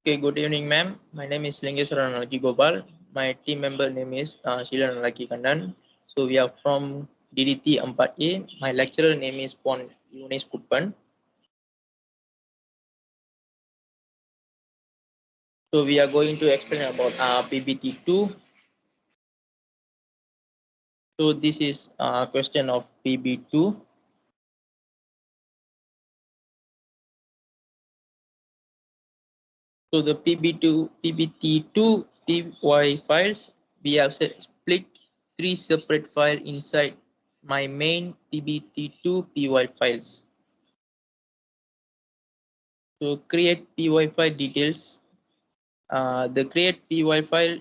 Okay, good evening, ma'am. My name is Lingeswaran Alaki Gopal. My team member name is Shilan Alaki Kandan. So we are from DDT 4A. My lecturer name is Pon Yunis Kupan. So we are going to explain about PBT2. So this is a question of PB2. So the PBT2 PY files, we have split three separate files inside my main PBT2 PY files. To create PY file details, the create PY file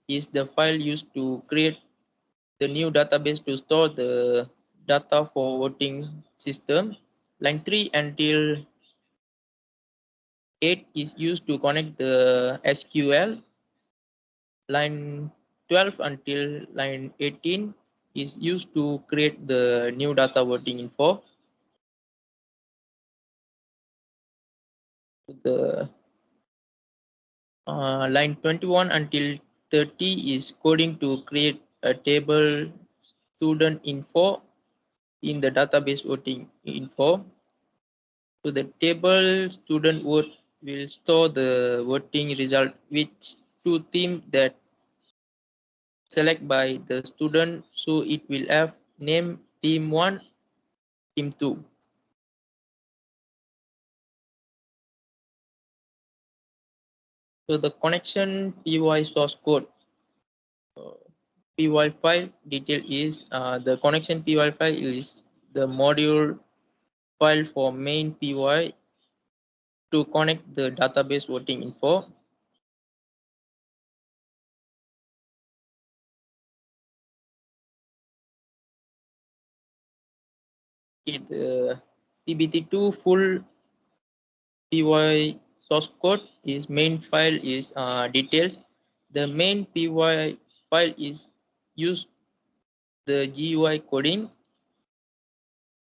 is the file used to create the new database to store the data for voting system. Line 3 until 8 is used to connect the SQL. Line 12 until line 18 is used to create the new data voting info. The line 21 until 30 is coding to create a table student info in the database voting info. So the table student vote will store the voting result which two teams that select by the student. So it will have name team 1, team 2. So the connection PY source code PY file detail is the connection PY file is the module file for main PY to connect the database voting info. The PBT2 full PY source code is main file is details. The main PY file is used the GUI coding.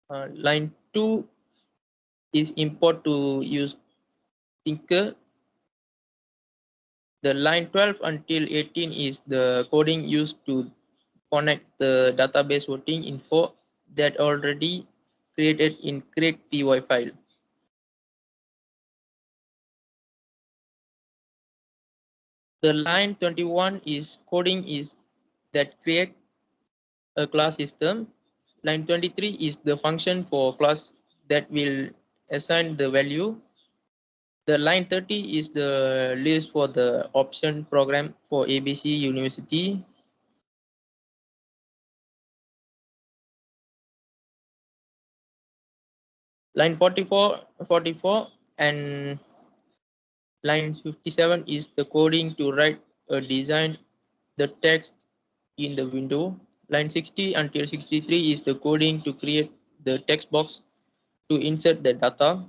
Line 2 is import to use Tinker. The line 12 until 18 is the coding used to connect the database voting info that already created in create PY file. The line 21 is coding is that create a class system. Line 23 is the function for class that will assign the value. The line 30 is the list for the option program for ABC University. Line 44 and line 57 is the coding to write a design the text in the window. Line 60 until 63 is the coding to create the text box to insert the data.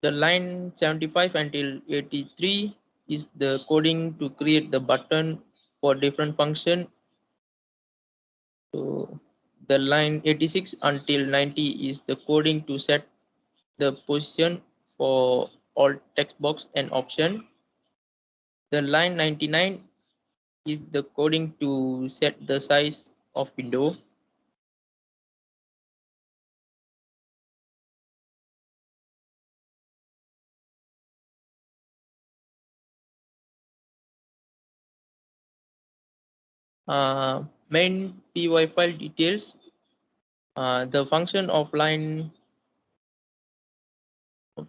The line 75 until 83 is the coding to create the button for different function. So the line 86 until 90 is the coding to set the position for all text box and option. The line 99 is the coding to set the size of window. Main PY file details. The function of line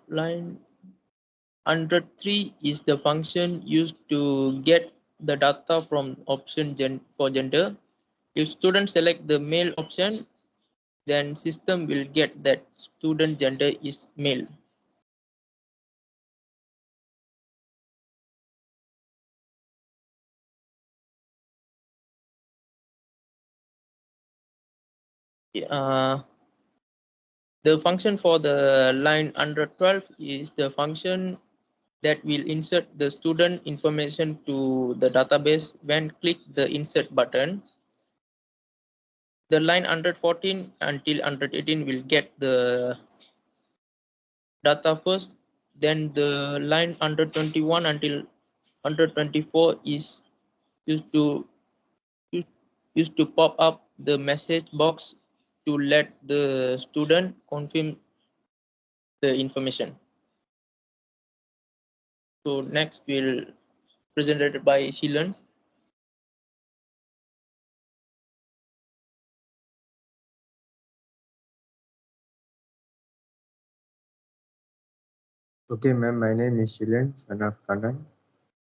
103 is the function used to get the data from option for gender. If student select the male option, then system will get that student gender is male. Uh, the function for the line 112 is the function that will insert the student information to the database when click the insert button. The line 114 until 118 will get the data first, then the line 121 until 124 is used to used used to pop up the message box to let the student confirm the information. So next we'll presented by Shilan. Okay, ma'am, my name is Shilen, son of Kanan.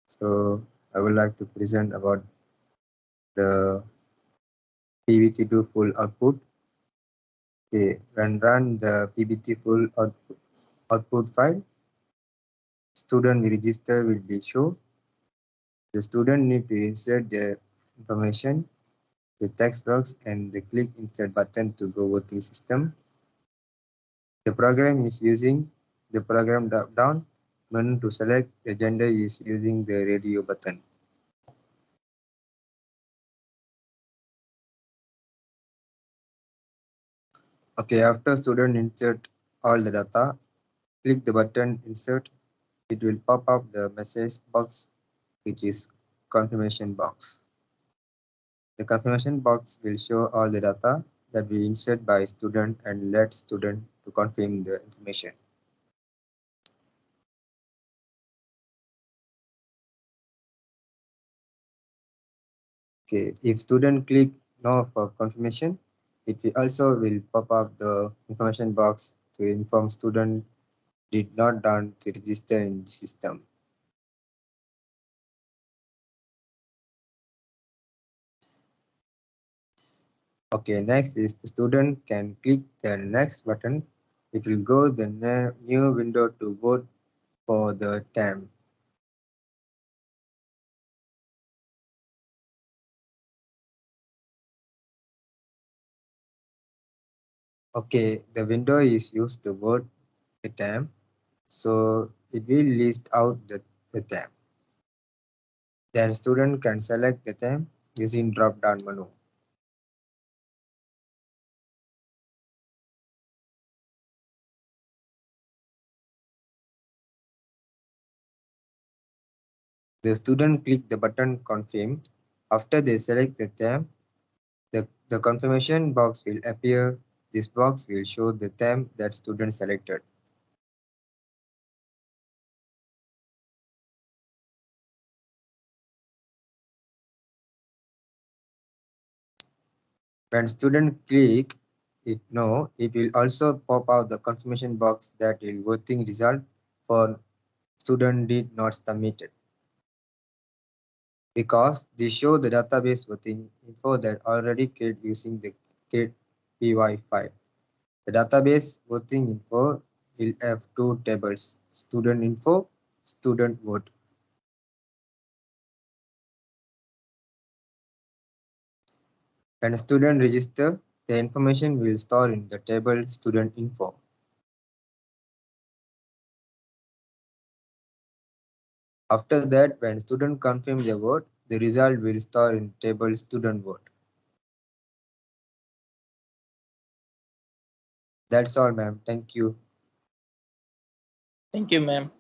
So I would like to present about the PBT2 full output. Okay, when run the PBT full output file, student register will be shown. The student need to insert their information, the text box, and the click insert button to go voting system. The program is using the program drop down menu to select the gender is using the radio button. Okay, after student insert all the data, click the button insert. It will pop up the message box, which is confirmation box. The confirmation box will show all the data that we insert by student and let student to confirm the information. Okay, if student click no for confirmation, it will also will pop up the information box to inform student did not done to register in the system. Okay, next is the student can click the next button. It will go the new window to vote for the term. Okay, the window is used to vote the term, so it will list out the term. Then student can select the term using drop-down menu. The student click the button confirm. After they select the term, the confirmation box will appear. This box will show the term that student selected. When student click it no, it will also pop out the confirmation box that will voting result for student did not submitted. Because they show the database voting info that already created using the create PY5. The database voting info will have two tables, student info, student vote. When a student register, the information will store in the table student info. After that, when student confirm the vote, the result will store in table student vote. That's all, ma'am. Thank you. Thank you, ma'am.